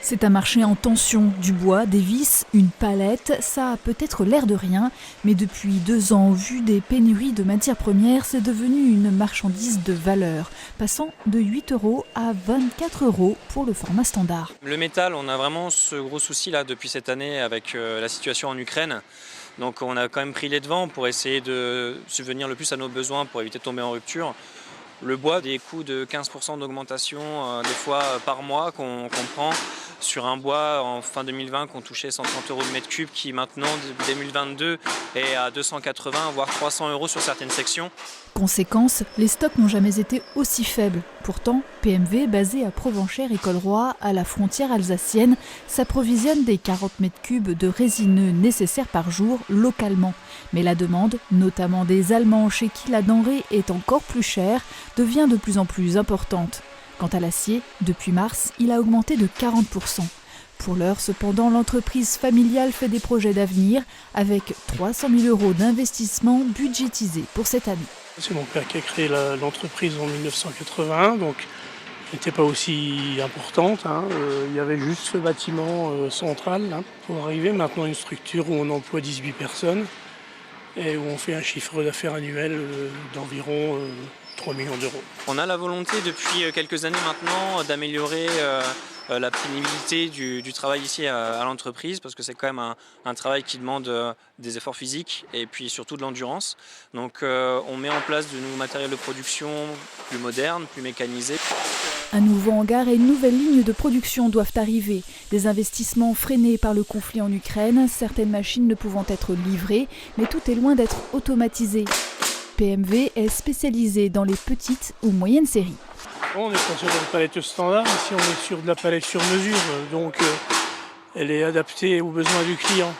C'est un marché en tension, du bois, des vis, une palette, ça a peut-être l'air de rien, mais depuis 2 ans, au vu des pénuries de matières premières, c'est devenu une marchandise de valeur, passant de 8 € à 24 € pour le format standard. Le métal, on a vraiment ce gros souci là depuis cette année avec la situation en Ukraine. Donc on a quand même pris les devants pour essayer de subvenir le plus à nos besoins pour éviter de tomber en rupture. Le bois, des coûts de 15% d'augmentation des fois par mois qu'on prend sur un bois en fin 2020 qu'on touchait 130 € le mètre cube qui maintenant, dès 2022, est à 280 voire 300 € sur certaines sections. Conséquence, les stocks n'ont jamais été aussi faibles. Pourtant, PMV, basé à Provenchères et Colroy, à la frontière alsacienne, s'approvisionne des 40 mètres cubes de résineux nécessaires par jour localement. Mais la demande, notamment des Allemands chez qui la denrée est encore plus chère, devient de plus en plus importante. Quant à l'acier, depuis mars, il a augmenté de 40%. Pour l'heure, cependant, l'entreprise familiale fait des projets d'avenir avec 300 000 € d'investissement budgétisés pour cette année. C'est mon père qui a créé l'entreprise en 1981, donc elle n'était pas aussi importante. Il y avait juste ce bâtiment central pour arriver. Maintenant, une structure où on emploie 18 personnes et où on fait un chiffre d'affaires annuel d'environ 3 millions d'euros. On a la volonté depuis quelques années maintenant d'améliorer la pénibilité du travail ici à l'entreprise parce que c'est quand même un travail qui demande des efforts physiques et puis surtout de l'endurance. Donc on met en place de nouveaux matériels de production plus modernes, plus mécanisés. Un nouveau hangar et une nouvelle ligne de production doivent arriver. Des investissements freinés par le conflit en Ukraine, certaines machines ne pouvant être livrées, mais tout est loin d'être automatisé. PMV est spécialisé dans les petites ou moyennes séries. On n'est pas sur une palette standard, ici on est sur de la palette sur mesure, donc elle est adaptée aux besoins du client,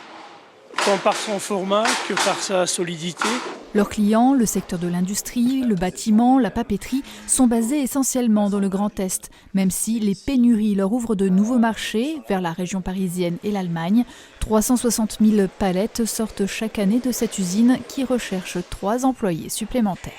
tant par son format que par sa solidité. Leurs clients, le secteur de l'industrie, le bâtiment, la papeterie, sont basés essentiellement dans le Grand Est, même si les pénuries leur ouvrent de nouveaux marchés vers la région parisienne et l'Allemagne. 360 000 palettes sortent chaque année de cette usine qui recherche 3 employés supplémentaires.